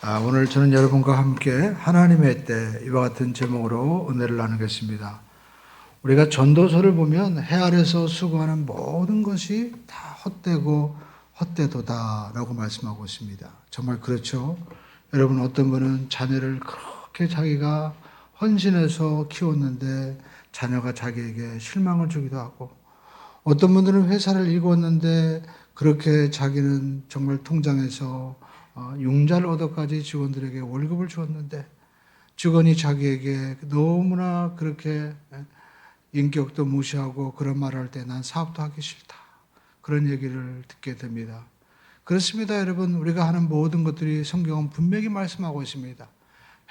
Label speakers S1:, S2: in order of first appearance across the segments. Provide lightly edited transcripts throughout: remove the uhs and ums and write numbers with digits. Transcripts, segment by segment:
S1: 오늘 저는 여러분과 함께 하나님의 때 이와 같은 제목으로 은혜를 나누겠습니다. 우리가 전도서를 보면 해 아래서 수고하는 모든 것이 다 헛되고 헛되도다라고 말씀하고 있습니다. 정말 그렇죠. 여러분, 어떤 분은 자녀를 그렇게 자기가 헌신해서 키웠는데 자녀가 자기에게 실망을 주기도 하고, 어떤 분들은 회사를 일궜는데 그렇게 자기는 정말 통장에서 융자를 얻어까지 직원들에게 월급을 주었는데 직원이 자기에게 너무나 그렇게 인격도 무시하고 그런 말을 할 때 난 사업도 하기 싫다, 그런 얘기를 듣게 됩니다. 그렇습니다. 여러분, 우리가 하는 모든 것들이 성경은 분명히 말씀하고 있습니다.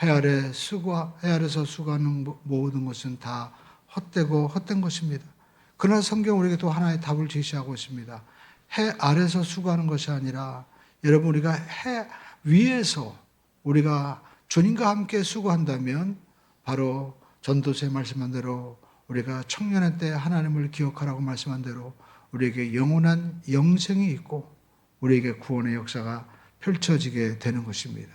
S1: 해 아래서 수고하는 모든 것은 다 헛되고 헛된 것입니다. 그러나 성경은 우리에게 또 하나의 답을 제시하고 있습니다. 해 아래서 수고하는 것이 아니라 여러분, 우리가 해 위에서 우리가 주님과 함께 수고한다면 바로 전도서에 말씀한 대로 우리가 청년의 때 하나님을 기억하라고 말씀한 대로 우리에게 영원한 영생이 있고 우리에게 구원의 역사가 펼쳐지게 되는 것입니다.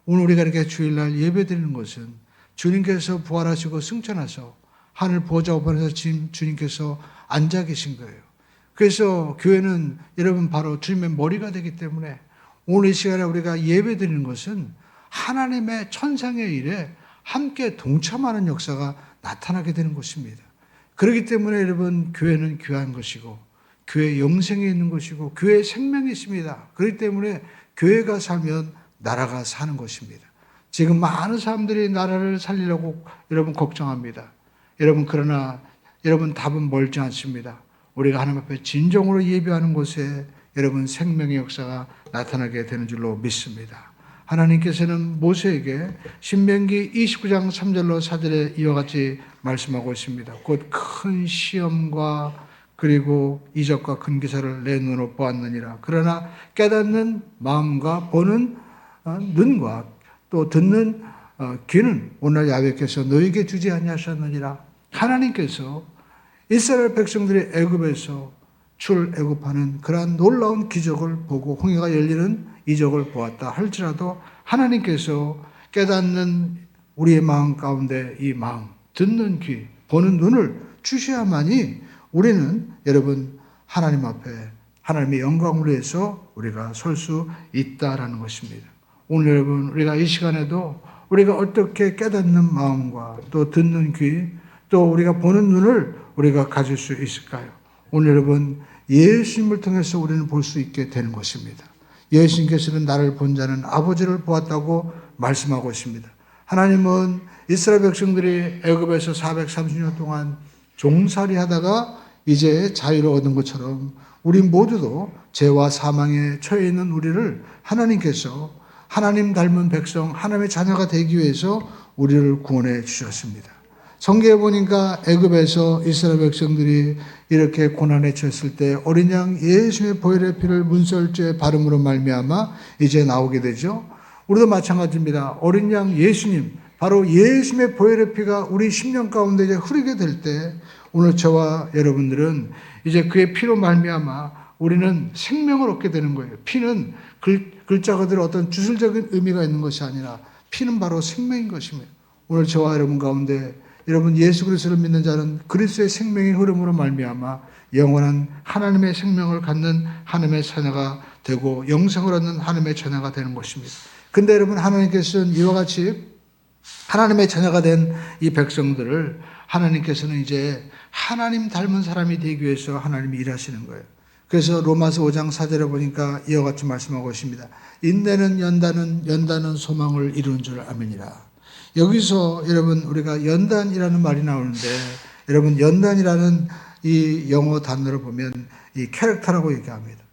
S1: 오늘 우리가 이렇게 주일날 예배드리는 것은 주님께서 부활하시고 승천하셔 하늘 보좌 우편에서 주님께서 앉아 계신 거예요. 그래서 교회는 여러분 바로 주님의 머리가 되기 때문에 오늘 이 시간에 우리가 예배드리는 것은 하나님의 천상의 일에 함께 동참하는 역사가 나타나게 되는 것입니다. 그렇기 때문에 여러분, 교회는 귀한 것이고 교회 영생이 있는 것이고 교회에 생명이 있습니다. 그렇기 때문에 교회가 살면 나라가 사는 것입니다. 지금 많은 사람들이 나라를 살리려고 여러분 걱정합니다. 여러분, 그러나 여러분 답은 멀지 않습니다. 우리가 하나님 앞에 진정으로 예배하는 곳에 여러분 생명의 역사가 나타나게 되는 줄로 믿습니다. 하나님께서는 모세에게 신명기 29장 3절로 4절에 이와 같이 말씀하고 있습니다. 곧 큰 시험과 그리고 이적과 큰 기사를 내 눈으로 보았느니라. 그러나 깨닫는 마음과 보는 눈과 또 듣는 귀는 오늘 야훼께서 너에게 주지 아니하셨느니라. 하나님께서 이스라엘 백성들이 애굽에서 출애굽하는 그러한 놀라운 기적을 보고 홍해가 열리는 이적을 보았다 할지라도 하나님께서 깨닫는 우리의 마음 가운데 이 마음, 듣는 귀, 보는 눈을 주셔야만이 우리는 여러분 하나님 앞에 하나님의 영광을 위해서 우리가 설 수 있다라는 것입니다. 오늘 여러분, 우리가 이 시간에도 우리가 어떻게 깨닫는 마음과 또 듣는 귀, 또 우리가 보는 눈을 우리가 가질 수 있을까요? 오늘 여러분, 예수님을 통해서 우리는 볼 수 있게 되는 것입니다. 예수님께서는 나를 본 자는 아버지를 보았다고 말씀하고 있습니다. 하나님은 이스라엘 백성들이 애굽에서 430년 동안 종살이 하다가 이제 자유를 얻은 것처럼 우리 모두도 죄와 사망에 처해 있는 우리를 하나님께서 하나님 닮은 백성, 하나님의 자녀가 되기 위해서 우리를 구원해 주셨습니다. 성경에 보니까 애굽에서 이스라엘 백성들이 이렇게 고난에 처했을 때 어린 양 예수의 보혈의 피를 문설주에 바름으로 말미암아 이제 나오게 되죠. 우리도 마찬가지입니다. 어린 양 예수님, 바로 예수님의 보혈의 피가 우리 심령 가운데 이제 흐르게 될 때 오늘 저와 여러분들은 이제 그의 피로 말미암아 우리는 생명을 얻게 되는 거예요. 피는 글자 그대로 어떤 주술적인 의미가 있는 것이 아니라 피는 바로 생명인 것입니다. 오늘 저와 여러분 가운데 여러분, 예수 그리스도를 믿는 자는 그리스도의 생명의 흐름으로 말미암아 영원한 하나님의 생명을 갖는 하나님의 자녀가 되고 영생을 얻는 하나님의 자녀가 되는 것입니다. 근데 여러분, 하나님께서는 이와 같이 하나님의 자녀가 된 이 백성들을 하나님께서는 이제 하나님 닮은 사람이 되기 위해서 하나님이 일하시는 거예요. 그래서 로마서 5장 4절에 보니까 이와 같이 말씀하고 있습니다. 인내는 연단은 소망을 이루는 줄 아미니라. 여기서 여러분, 우리가 연단이라는 말이 나오는데 여러분, 연단이라는 이 영어 단어를 보면 이 캐릭터라고 얘기합니다.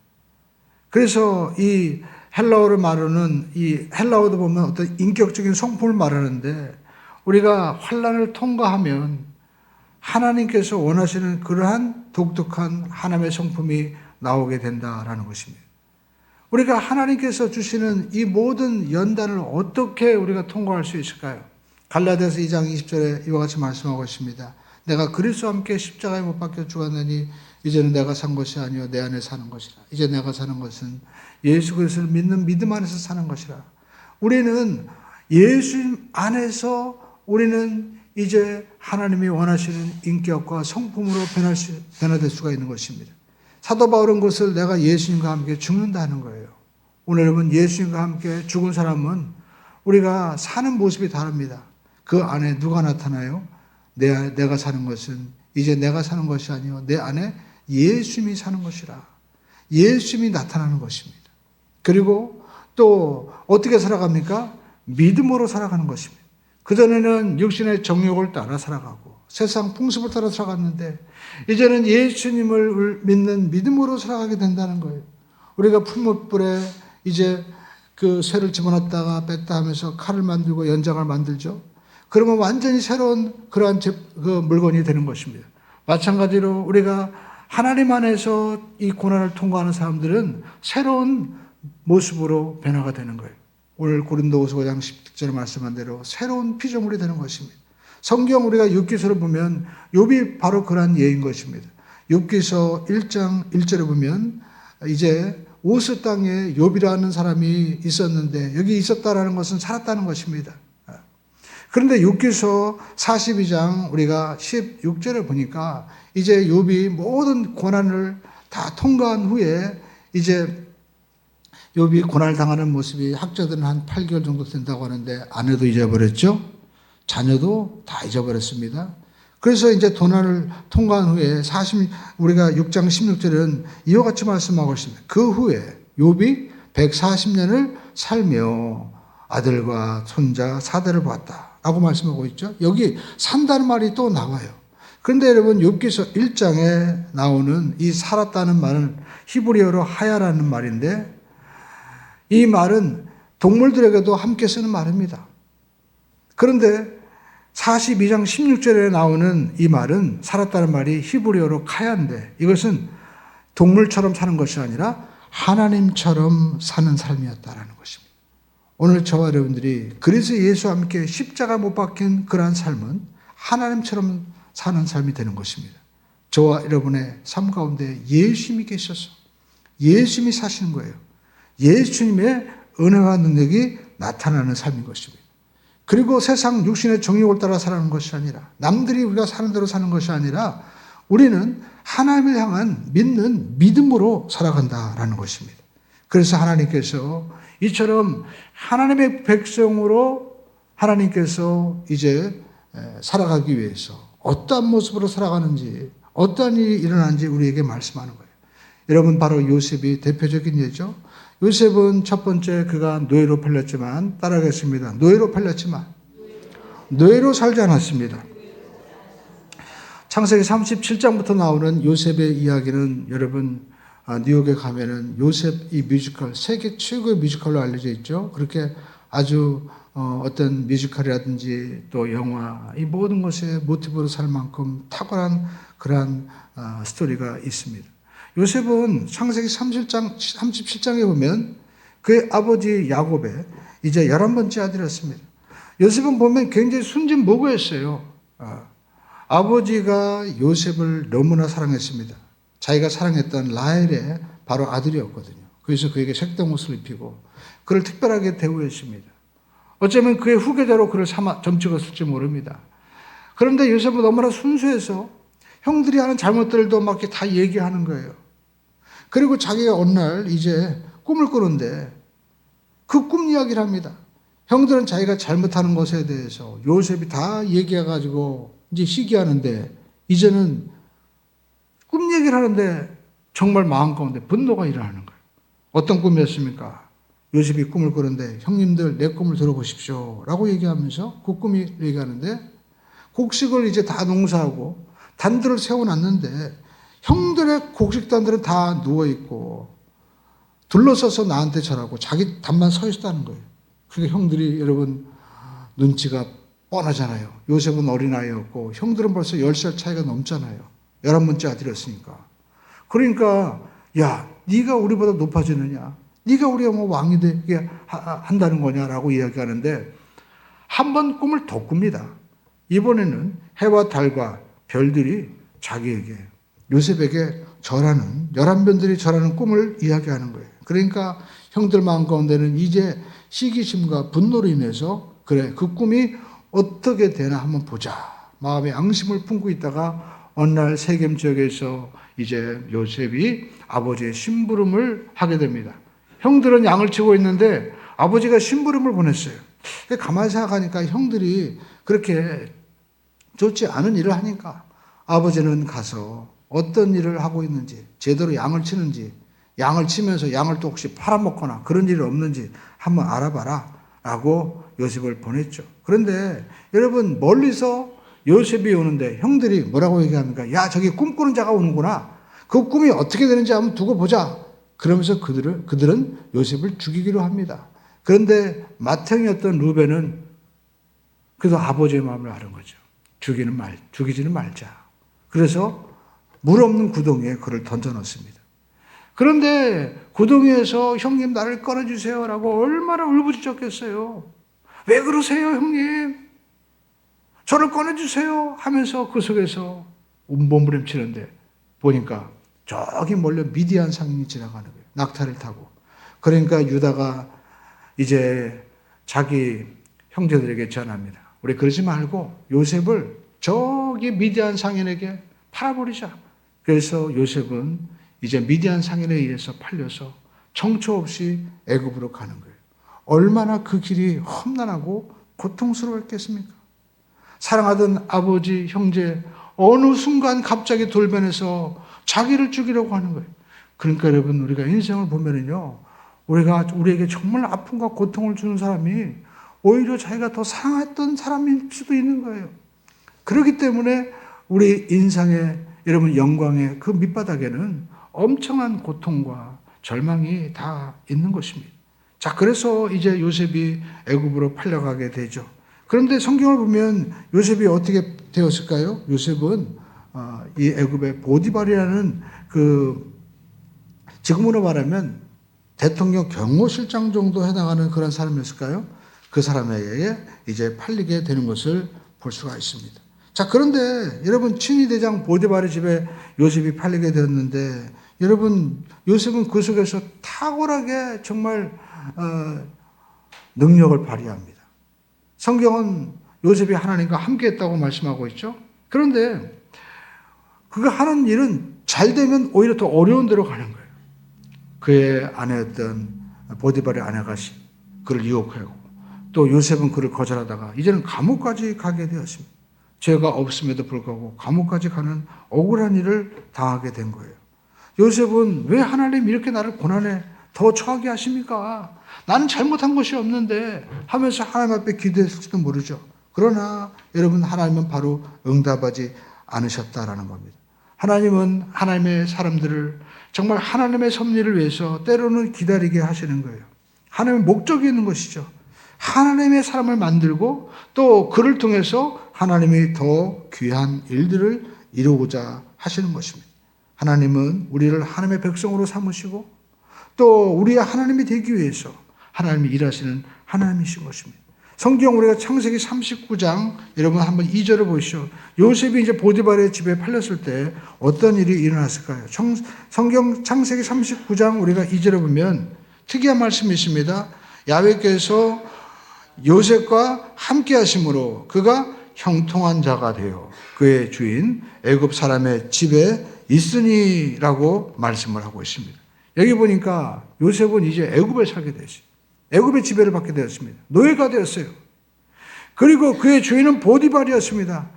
S1: 그래서 이 헬라어를 말하는 이 헬라어도 보면 어떤 인격적인 성품을 말하는데 우리가 환난을 통과하면 하나님께서 원하시는 그러한 독특한 하나님의 성품이 나오게 된다라는 것입니다. 우리가 하나님께서 주시는 이 모든 연단을 어떻게 우리가 통과할 수 있을까요? 갈라디아서 2장 20절에 이와 같이 말씀하고 있습니다. 내가 그리스도와 함께 십자가에 못 박혀 죽었느니 이제는 내가 산 것이 아니요 내 안에 사는 것이라. 이제 내가 사는 것은 예수 그리스도를 믿는 믿음 안에서 사는 것이라. 우리는 예수님 안에서 우리는 이제 하나님이 원하시는 인격과 성품으로 변화될 수가 있는 것입니다. 사도 바울은 그것을 내가 예수님과 함께 죽는다는 거예요. 오늘 여러분, 예수님과 함께 죽은 사람은 우리가 사는 모습이 다릅니다. 그 안에 누가 나타나요? 내가 사는 것은 이제 내가 사는 것이 아니요 내 안에 예수님이 사는 것이라. 예수님이 나타나는 것입니다. 그리고 또 어떻게 살아갑니까? 믿음으로 살아가는 것입니다. 그전에는 육신의 정욕을 따라 살아가고 세상 풍습을 따라 살아갔는데 이제는 예수님을 믿는 믿음으로 살아가게 된다는 거예요. 우리가 풀무불에 이제 그 쇠를 집어넣었다가 뺐다 하면서 칼을 만들고 연장을 만들죠. 그러면 완전히 새로운 그러한 그 물건이 되는 것입니다. 마찬가지로 우리가 하나님 안에서 이 고난을 통과하는 사람들은 새로운 모습으로 변화가 되는 거예요. 오늘 고린도후서 5장 10절에 말씀한 대로 새로운 피조물이 되는 것입니다. 성경 우리가 욥기서를 보면 욥이 바로 그러한 예인 것입니다. 욥기서 1장 1절에 보면 이제 우스 땅에 욥이라는 사람이 있었는데 여기 있었다라는 것은 살았다는 것입니다. 그런데 욥기서 42장 우리가 16절에 보니까 이제 욥이 모든 고난을 다 통과한 후에 이제 욥이 고난을 당하는 모습이 학자들은 한 8개월 정도 된다고 하는데 아내도 잊어버렸죠. 자녀도 다 잊어버렸습니다. 그래서 이제 고난을 통과한 후에 우리가 6장 16절은 이와 같이 말씀하고 있습니다. 그 후에 욥이 140년을 살며 아들과 손자 4대를 보았다 라고 말씀하고 있죠. 여기 산다는 말이 또 나와요. 그런데 여러분 욥기서 1장에 나오는 이 살았다는 말은 히브리어로 하야라는 말인데 이 말은 동물들에게도 함께 쓰는 말입니다. 그런데 42장 16절에 나오는 이 말은 살았다는 말이 히브리어로 카야인데 이것은 동물처럼 사는 것이 아니라 하나님처럼 사는 삶이었다라는 것입니다. 오늘 저와 여러분들이 그리스도 예수와 함께 십자가 못 박힌 그러한 삶은 하나님처럼 사는 삶이 되는 것입니다. 저와 여러분의 삶 가운데 예수님이 계셔서 예수님이 사시는 거예요. 예수님의 은혜와 능력이 나타나는 삶인 것입니다. 그리고 세상 육신의 정욕을 따라 살아가는 것이 아니라 남들이 우리가 사는 대로 사는 것이 아니라 우리는 하나님을 향한 믿는 믿음으로 살아간다라는 것입니다. 그래서 하나님께서 이처럼 하나님의 백성으로 하나님께서 이제 살아가기 위해서 어떠한 모습으로 살아가는지 어떠한 일이 일어나는지 우리에게 말씀하는 거예요. 여러분 바로 요셉이 대표적인 예죠. 요셉은 첫 번째 그가 노예로 팔렸지만 따라가겠습니다. 노예로 팔렸지만 노예로 살지 않았습니다. 창세기 37장부터 나오는 요셉의 이야기는 여러분 뉴욕에 가면은 요셉 이 뮤지컬 세계 최고의 뮤지컬로 알려져 있죠. 그렇게 아주 어떤 뮤지컬이라든지 또 영화 이 모든 것에 모티브로 살 만큼 탁월한 그러한 스토리가 있습니다. 요셉은 창세기 37장에 보면 그의 아버지 야곱의 이제 11번째 아들이었습니다. 요셉은 보면 굉장히 순진무구했어요. 아버지가 요셉을 너무나 사랑했습니다. 자기가 사랑했던 라헬의 바로 아들이었거든요. 그래서 그에게 색동 옷을 입히고 그를 특별하게 대우했습니다. 어쩌면 그의 후계자로 그를 점찍었을지 모릅니다. 그런데 요셉은 너무나 순수해서 형들이 하는 잘못들도 막 이렇게 다 얘기하는 거예요. 그리고 자기가 어느 날 이제 꿈을 꾸는데 그 꿈 이야기를 합니다. 형들은 자기가 잘못하는 것에 대해서 요셉이 다 얘기해가지고 이제 시기하는데 이제는 꿈 얘기를 하는데 정말 마음 가운데 분노가 일어나는 거예요. 어떤 꿈이었습니까? 요셉이 꿈을 꾸는데 형님들 내 꿈을 들어보십시오 라고 얘기하면서 그 꿈이 얘기하는데 곡식을 이제 다 농사하고 단들을 세워놨는데 형들의 곡식단들은 다 누워있고 둘러서서 나한테 절하고 자기 단만 서 있다는 거예요. 그러니까 형들이 여러분 눈치가 뻔하잖아요. 요셉은 어린아이였고 형들은 벌써 10살 차이가 넘잖아요. 11번째 아들이었으니까. 그러니까 야 네가 우리보다 높아지느냐 네가 우리가 뭐 왕이 되게 한다는 거냐라고 이야기하는데 한 번 꿈을 더 꿉니다. 이번에는 해와 달과 별들이 자기에게 요셉에게 절하는 11별들이 절하는 꿈을 이야기하는 거예요. 그러니까 형들 마음 가운데는 이제 시기심과 분노로 인해서 그래 그 꿈이 어떻게 되나 한번 보자 마음의 앙심을 품고 있다가 어느 날 세겜 지역에서 이제 요셉이 아버지의 심부름을 하게 됩니다. 형들은 양을 치고 있는데 아버지가 심부름을 보냈어요. 가만히 생각하니까 형들이 그렇게 좋지 않은 일을 하니까 아버지는 가서 어떤 일을 하고 있는지, 제대로 양을 치는지, 양을 치면서 양을 또 혹시 팔아먹거나 그런 일이 없는지 한번 알아봐라 라고 요셉을 보냈죠. 그런데 여러분 멀리서 요셉이 오는데 형들이 뭐라고 얘기합니까? 야, 저기 꿈꾸는 자가 오는구나. 그 꿈이 어떻게 되는지 한번 두고 보자. 그러면서 그들은 요셉을 죽이기로 합니다. 그런데 맏형이었던 루벤은 그래도 아버지의 마음을 아는 거죠. 죽이지는 말자. 그래서 물 없는 구덩이에 그를 던져 넣습니다. 그런데 구덩이에서 형님 나를 꺼내주세요 라고 얼마나 울부짖었겠어요. 왜 그러세요 형님? 저를 꺼내주세요 하면서 그 속에서 몸부림치는데 보니까 저기 멀리 미디안 상인이 지나가는 거예요. 낙타를 타고. 그러니까 유다가 이제 자기 형제들에게 전합니다. 우리 그러지 말고 요셉을 저기 미디안 상인에게 팔아버리자. 그래서 요셉은 이제 미디안 상인에 의해서 팔려서 청초 없이 애굽으로 가는 거예요. 얼마나 그 길이 험난하고 고통스러웠겠습니까? 사랑하던 아버지, 형제, 어느 순간 갑자기 돌변해서 자기를 죽이려고 하는 거예요. 그러니까 여러분, 우리가 인생을 보면은요, 우리에게 정말 아픔과 고통을 주는 사람이 오히려 자기가 더 사랑했던 사람일 수도 있는 거예요. 그렇기 때문에 우리 인생의 여러분 영광의 그 밑바닥에는 엄청난 고통과 절망이 다 있는 것입니다. 자, 그래서 이제 요셉이 애굽으로 팔려가게 되죠. 그런데 성경을 보면 요셉이 어떻게 되었을까요? 요셉은 이 애굽의 보디발이라는 지금으로 말하면 대통령 경호실장 정도 해당하는 그런 사람이었을까요? 그 사람에게 이제 팔리게 되는 것을 볼 수가 있습니다. 자, 그런데 여러분 친위 대장 보디발의 집에 요셉이 팔리게 되었는데 여러분 요셉은 그 속에서 탁월하게 정말 능력을 발휘합니다. 성경은 요셉이 하나님과 함께 했다고 말씀하고 있죠. 그런데 그가 하는 일은 잘 되면 오히려 더 어려운 데로 가는 거예요. 그의 아내였던 보디발의 아내가 그를 유혹하고 또 요셉은 그를 거절하다가 이제는 감옥까지 가게 되었습니다. 죄가 없음에도 불구하고 감옥까지 가는 억울한 일을 당하게 된 거예요. 요셉은 왜 하나님 이렇게 나를 고난에 더 처하게 하십니까? 나는 잘못한 것이 없는데 하면서 하나님 앞에 기도했을지도 모르죠. 그러나 여러분 하나님은 바로 응답하지 않으셨다라는 겁니다. 하나님은 하나님의 사람들을 정말 하나님의 섭리를 위해서 때로는 기다리게 하시는 거예요. 하나님의 목적이 있는 것이죠. 하나님의 사람을 만들고 또 그를 통해서 하나님이 더 귀한 일들을 이루고자 하시는 것입니다. 하나님은 우리를 하나님의 백성으로 삼으시고 또 우리의 하나님이 되기 위해서 하나님이 일하시는 하나님이신 것입니다. 성경 우리가 창세기 39장 여러분 한번 2절을 보시죠. 요셉이 이제 보디발의 집에 팔렸을 때 어떤 일이 일어났을까요? 성경 창세기 39장 우리가 2절을 보면 특이한 말씀이 있습니다. 야훼께서 요셉과 함께 하심으로 그가 형통한 자가 되어 그의 주인 애굽 사람의 집에 있으니라고 말씀을 하고 있습니다. 여기 보니까 요셉은 이제 애굽에 살게 되었어요. 애굽의 지배를 받게 되었습니다. 노예가 되었어요. 그리고 그의 주인은 보디발이었습니다.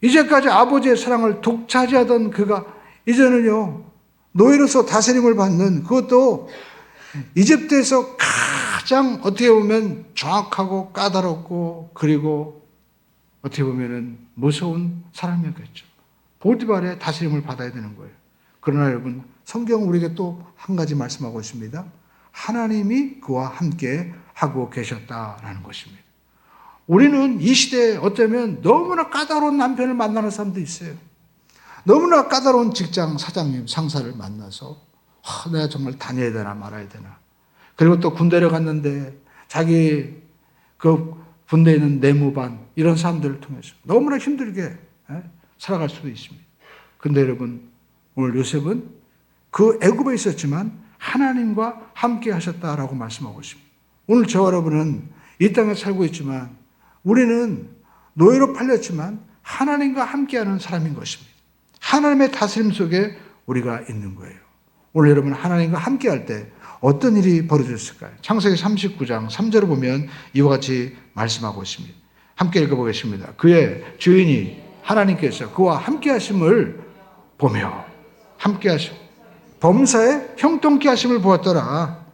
S1: 이제까지 아버지의 사랑을 독차지하던 그가 이제는요 노예로서 다스림을 받는 그것도 이집트에서 가장 어떻게 보면 정확하고 까다롭고 그리고 어떻게 보면은 무서운 사람이었겠죠. 보디발의 다스림을 받아야 되는 거예요. 그러나 여러분 성경은 우리에게 또 한 가지 말씀하고 있습니다. 하나님이 그와 함께 하고 계셨다라는 것입니다. 우리는 이 시대에 어쩌면 너무나 까다로운 남편을 만나는 사람도 있어요. 너무나 까다로운 직장 사장님, 상사를 만나서 내가 정말 다녀야 되나 말아야 되나. 그리고 또 군대를 갔는데 자기 그 군대에 있는 내무반 이런 사람들을 통해서 너무나 힘들게 살아갈 수도 있습니다. 그런데 여러분 오늘 요셉은 그 애굽에 있었지만 하나님과 함께 하셨다라고 말씀하고 있습니다. 오늘 저와 여러분은 이 땅에 살고 있지만 우리는 노예로 팔렸지만 하나님과 함께하는 사람인 것입니다. 하나님의 다스림 속에 우리가 있는 거예요. 오늘 여러분 하나님과 함께할 때 어떤 일이 벌어졌을까요? 창세기 39장 3절을 보면 이와 같이 말씀하고 있습니다. 함께 읽어보겠습니다. 그의 주인이 하나님께서 그와 함께하심을 보며 함께하심 범사에 형통케 하심을 보았더라.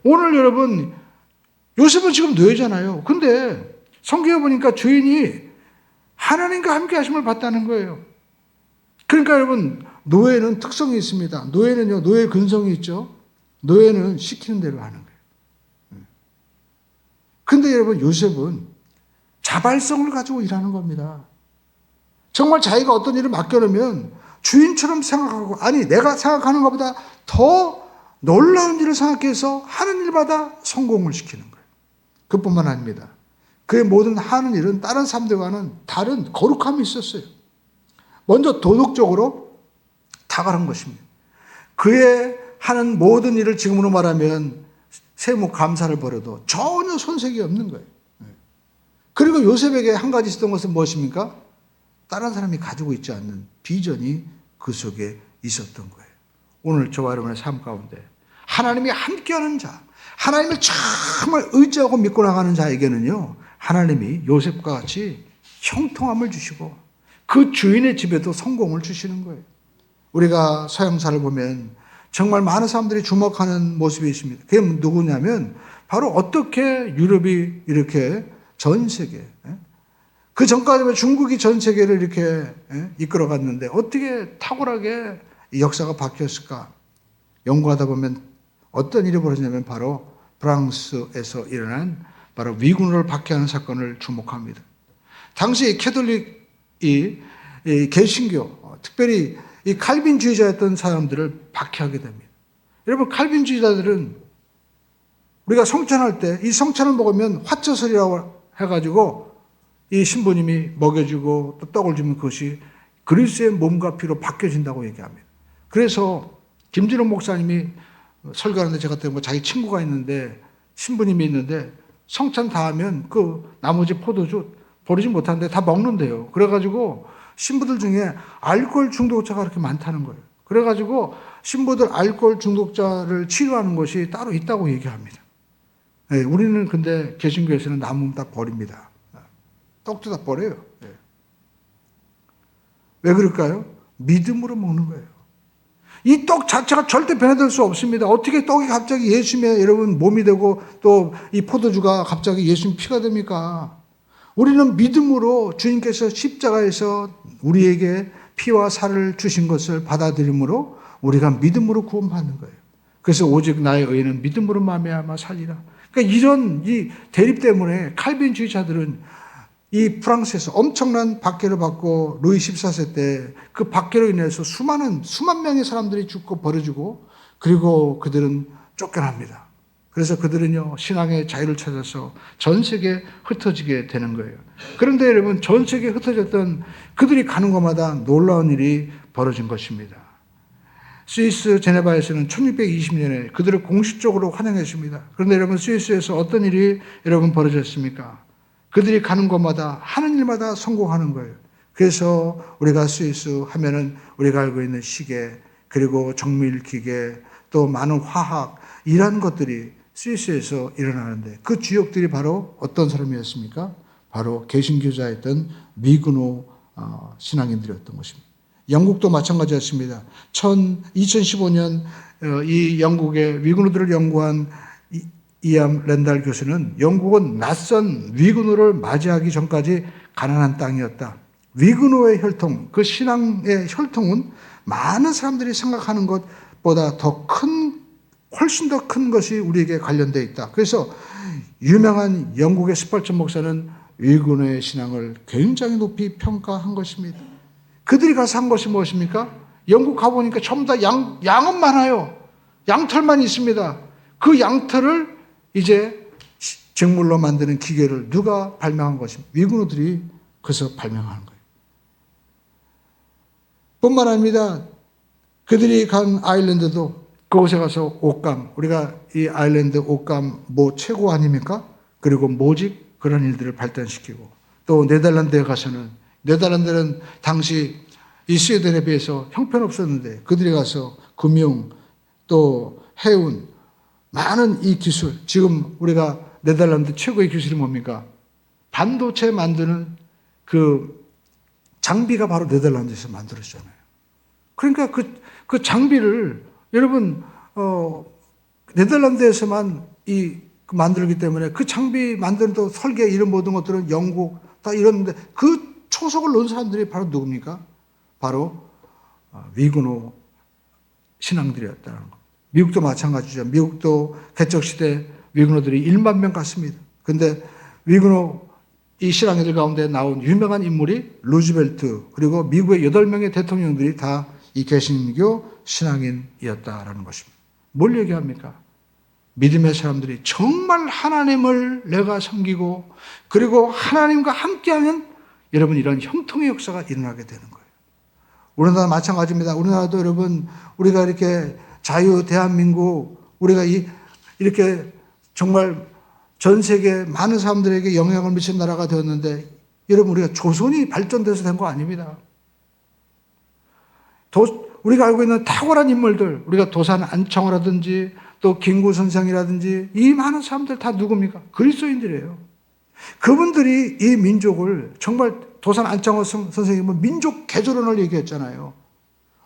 S1: 오늘 여러분 요셉은 지금 노예잖아요. 근데 성경에 보니까 주인이 하나님과 함께하심을 봤다는 거예요. 그러니까 여러분 노예는 특성이 있습니다. 노예는요, 노예 근성이 있죠. 노예는 시키는 대로 하는 거예요. 근데 여러분 요셉은 자발성을 가지고 일하는 겁니다. 정말 자기가 어떤 일을 맡겨놓으면 주인처럼 생각하고, 아니 내가 생각하는 것보다 더 놀라운 일을 생각해서 하는 일마다 성공을 시키는 거예요. 그뿐만 아닙니다. 그의 모든 하는 일은 다른 사람들과는 다른 거룩함이 있었어요. 먼저 도덕적으로 탁월한 것입니다. 그의 하는 모든 일을 지금으로 말하면 세무 감사를 벌여도 전혀 손색이 없는 거예요. 그리고 요셉에게 한 가지 있었던 것은 무엇입니까? 다른 사람이 가지고 있지 않는 비전이 그 속에 있었던 거예요. 오늘 저와 여러분의 삶 가운데 하나님이 함께하는 자, 하나님을 정말 의지하고 믿고 나가는 자에게는요, 하나님이 요셉과 같이 형통함을 주시고 그 주인의 집에도 성공을 주시는 거예요. 우리가 서양사를 보면 정말 많은 사람들이 주목하는 모습이 있습니다. 그게 누구냐면 바로 어떻게 유럽이 이렇게 전 세계, 그 전까지는 중국이 전 세계를 이렇게 이끌어갔는데 어떻게 탁월하게 역사가 바뀌었을까? 연구하다 보면 어떤 일이 벌어지냐면 바로 프랑스에서 일어난 바로 위군을 박해하는 사건을 주목합니다. 당시 캐톨릭이 개신교, 특별히 이 칼빈주의자였던 사람들을 박해하게 됩니다. 여러분 칼빈주의자들은 우리가 성찬할 때 이 성찬을 먹으면 화처설이라고 해가지고 이 신부님이 먹여주고 또 떡을 주면 그것이 그리스도의 몸과 피로 바뀌어진다고 얘기합니다. 그래서 김진호 목사님이 설교하는데 제가 그때 자기 친구가 있는데 신부님이 있는데 성찬 다 하면 그 나머지 포도주 버리지 못하는데 다 먹는데요. 그래가지고 신부들 중에 알코올 중독자가 그렇게 많다는 거예요. 그래가지고 신부들 알코올 중독자를 치료하는 것이 따로 있다고 얘기합니다. 네, 우리는 근데 개신교에서는 남으면 다 버립니다. 떡도 다 버려요. 네. 왜 그럴까요? 믿음으로 먹는 거예요. 이 떡 자체가 절대 변화될 수 없습니다. 어떻게 떡이 갑자기 예수님의 여러분 몸이 되고 또 이 포도주가 갑자기 예수님 피가 됩니까? 우리는 믿음으로 주님께서 십자가에서 우리에게 피와 살을 주신 것을 받아들임으로 우리가 믿음으로 구원받는 거예요. 그래서 오직 나의 의는 믿음으로 말미암아 살리라. 그러니까 이런 이 대립 때문에 칼빈주의자들은 이 프랑스에서 엄청난 박해를 받고 루이 14세 때 그 박해로 인해서 수만 명의 사람들이 죽고 버려지고 그리고 그들은 쫓겨납니다. 그래서 그들은요 신앙의 자유를 찾아서 전 세계에 흩어지게 되는 거예요. 그런데 여러분 전 세계에 흩어졌던 그들이 가는 곳마다 놀라운 일이 벌어진 것입니다. 스위스 제네바에서는 1620년에 그들을 공식적으로 환영했습니다. 그런데 여러분 스위스에서 어떤 일이 여러분 벌어졌습니까? 그들이 가는 곳마다 하는 일마다 성공하는 거예요. 그래서 우리가 스위스 하면은 우리가 알고 있는 시계 그리고 정밀기계 또 많은 화학 이런 것들이 스위스에서 일어나는데 그 주역들이 바로 어떤 사람이었습니까? 바로 개신교자였던 미그노 신앙인들이었던 것입니다. 영국도 마찬가지였습니다. 2015년 이 영국의 위그노들을 연구한 이암 랜달 교수는 영국은 낯선 위그노를 맞이하기 전까지 가난한 땅이었다. 위그노의 혈통, 그 신앙의 혈통은 많은 사람들이 생각하는 것보다 훨씬 더 큰 것이 우리에게 관련되어 있다. 그래서 유명한 영국의 스펄전 목사는 위그노의 신앙을 굉장히 높이 평가한 것입니다. 그들이 가서 한 것이 무엇입니까? 영국 가보니까 전부 다 양은 많아요. 양털만 있습니다. 그 양털을 이제 직물로 만드는 기계를 누가 발명한 것입니까? 위그노들이 그래서 발명하는 거예요. 뿐만 아닙니다. 그들이 간 아일랜드도 그곳에 가서 옷감, 우리가 이 아일랜드 옷감 뭐 최고 아닙니까? 그리고 모직 그런 일들을 발전시키고, 또 네덜란드에 가서는, 네덜란드는 당시 이 스웨덴에 비해서 형편없었는데 그들이 가서 금융 또 해운 많은 이 기술, 지금 우리가 네덜란드 최고의 기술이 뭡니까? 반도체 만드는 그 장비가 바로 네덜란드에서 만들어졌잖아요. 그러니까 그 장비를 여러분 네덜란드에서만 만들기 때문에 그 장비 만드는 또 설계 이런 모든 것들은 영국 다 이런데 그 초석을 놓은 사람들이 바로 누굽니까? 바로 위근호 신앙들이었다는 거. 미국도 마찬가지죠. 미국도 개척시대 위근호들이 1만 명 갔습니다. 근데 위근호 이 신앙인들 가운데 나온 유명한 인물이 루즈벨트, 그리고 미국의 8명의 대통령들이 다 이 개신교 신앙인이었다라는 것입니다. 뭘 얘기합니까? 믿음의 사람들이 정말 하나님을 내가 섬기고 그리고 하나님과 함께하면 여러분 이런 형통의 역사가 일어나게 되는 거예요. 우리나라 마찬가지입니다. 우리나라도 여러분 우리가 이렇게 자유 대한민국, 우리가 이렇게 정말 전 세계 많은 사람들에게 영향을 미친 나라가 되었는데 여러분 우리가 조선이 발전돼서 된 거 아닙니다. 우리가 알고 있는 탁월한 인물들, 우리가 도산 안청호라든지 또 김구 선생이라든지 이 많은 사람들 다 누굽니까? 그리스도인들이에요. 그분들이 이 민족을 정말 도산 안청호 선생님은 민족 개조론을 얘기했잖아요.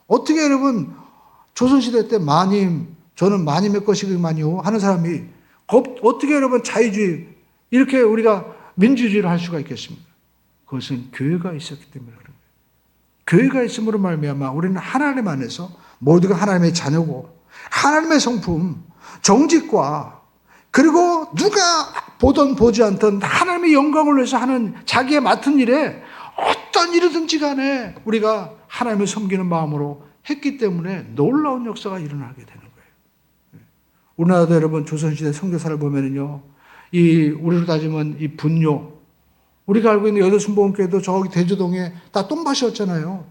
S1: 어떻게 여러분 조선시대 때 마님, 저는 마님의 것이기만이요 하는 사람이 어떻게 여러분 자유주의 이렇게 우리가 민주주의를 할 수가 있겠습니까? 그것은 교회가 있었기 때문에 그런 거예요. 교회가 있음으로 말미암아 우리는 하나님 안에서 모두가 하나님의 자녀고 하나님의 성품, 정직과 그리고 누가 보든 보지 않든 하나님의 영광을 위해서 하는 자기의 맡은 일에 어떤 일이든지 간에 우리가 하나님을 섬기는 마음으로 했기 때문에 놀라운 역사가 일어나게 되는 거예요. 우리나라도 여러분 조선시대 선교사를 보면은요, 우리로 따지면 이 분뇨, 우리가 알고 있는 여도순복음교회도 저기 대주동에 다 똥밭이었잖아요.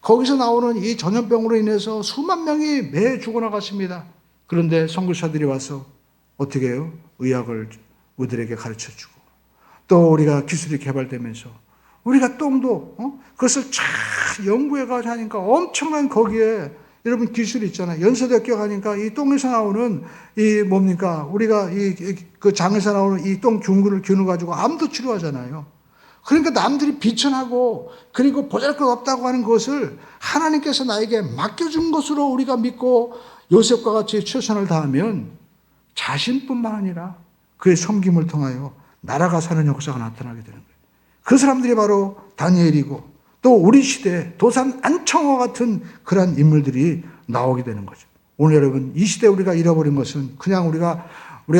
S1: 거기서 나오는 이 전염병으로 인해서 수만 명이 매 죽어나갔습니다. 그런데 선교사들이 와서 어떻게 해요? 의학을 우리들에게 가르쳐주고 또 우리가 기술이 개발되면서 우리가 똥도 그것을 잘 연구해가지고 하니까 엄청난 거기에 여러분 기술이 있잖아요. 연세대학교 가니까 이 똥에서 나오는 이 뭡니까? 우리가 그 장에서 나오는 이 똥 균근을 가지고 암도 치료하잖아요. 그러니까 남들이 비천하고 그리고 보잘것없다고 하는 것을 하나님께서 나에게 맡겨준 것으로 우리가 믿고 요셉과 같이 최선을 다하면 자신뿐만 아니라 그의 섬김을 통하여 나라가 사는 역사가 나타나게 되는 거예요. 그 사람들이 바로 다니엘이고 또 우리 시대에 도산 안청호 같은 그러한 인물들이 나오게 되는 거죠. 오늘 여러분 이 시대에 우리가 잃어버린 것은 그냥 우리가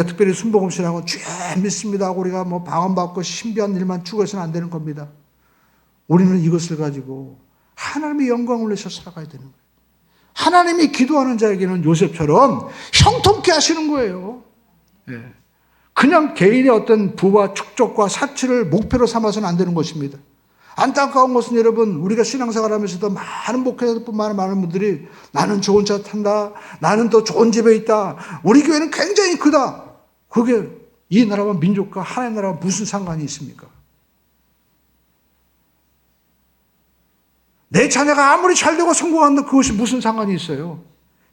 S1: 특별히 순복음신하고 주여 믿습니다 하고 우리가 뭐 방언받고 신비한 일만 추구해서는 안 되는 겁니다. 우리는 이것을 가지고 하나님의 영광을 위해서 살아가야 되는 거예요. 하나님이 기도하는 자에게는 요셉처럼 형통케 하시는 거예요. 예. 그냥 개인의 어떤 부와 축적과 사치를 목표로 삼아서는 안 되는 것입니다. 안타까운 것은 여러분 우리가 신앙생활 하면서도 많은 목회자들뿐만 아니라 많은 분들이 나는 좋은 차 탄다, 나는 더 좋은 집에 있다, 우리 교회는 굉장히 크다. 그게 이 나라와 민족과 하나님 나라와 무슨 상관이 있습니까? 내 자녀가 아무리 잘되고 성공한다 그것이 무슨 상관이 있어요?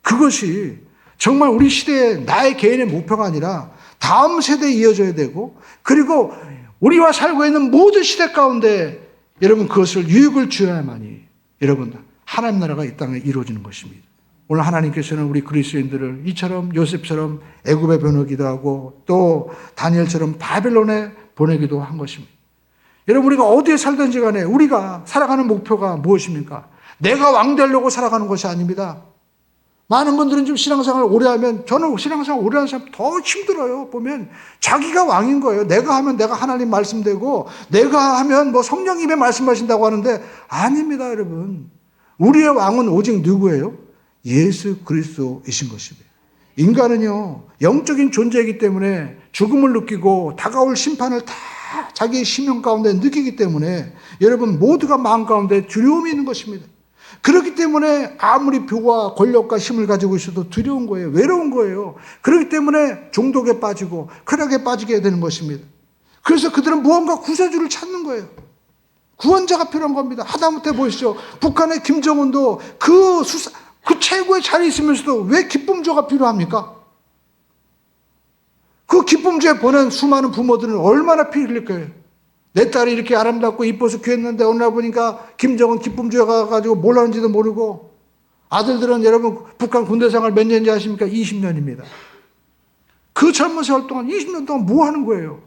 S1: 그것이 정말 우리 시대의 나의 개인의 목표가 아니라 다음 세대에 이어져야 되고 그리고 우리와 살고 있는 모든 시대 가운데 여러분 그것을 유익을 주어야만이 여러분 하나님 나라가 이 땅에 이루어지는 것입니다. 오늘 하나님께서는 우리 그리스도인들을 이처럼 요셉처럼 애굽에 보내기도 하고 또 다니엘처럼 바벨론에 보내기도 한 것입니다. 여러분 우리가 어디에 살든지 간에 우리가 살아가는 목표가 무엇입니까? 내가 왕 되려고 살아가는 것이 아닙니다. 많은 분들은 좀 신앙생활 오래 하면 저는 신앙생활 오래 하는 사람 더 힘들어요. 보면 자기가 왕인 거예요. 내가 하면 내가 하나님 말씀되고 내가 하면 뭐 성령님의 말씀하신다고 하는데 아닙니다 여러분. 우리의 왕은 오직 누구예요? 예수 그리스도이신 것입니다. 인간은요 영적인 존재이기 때문에 죽음을 느끼고 다가올 심판을 다 자기의 심령 가운데 느끼기 때문에 여러분 모두가 마음 가운데 두려움이 있는 것입니다. 그렇기 때문에 아무리 표와 권력과 힘을 가지고 있어도 두려운 거예요. 외로운 거예요. 그렇기 때문에 중독에 빠지고 쾌락에 빠지게 되는 것입니다. 그래서 그들은 무언가 구세주를 찾는 거예요. 구원자가 필요한 겁니다. 하다못해 보시죠. 북한의 김정은도 그 최고의 자리에 있으면서도 왜 기쁨조가 필요합니까? 그 기쁨조에 보낸 수많은 부모들은 얼마나 피 흘릴 거예요. 내 딸이 이렇게 아름답고 이뻐서 귀했는데 어느 날 보니까 김정은 기쁨조에 가가지고 뭘 하는지도 모르고, 아들들은 여러분 북한 군대 생활 몇 년인지 아십니까? 20년입니다. 그 젊은 세월 동안 20년 동안 뭐 하는 거예요?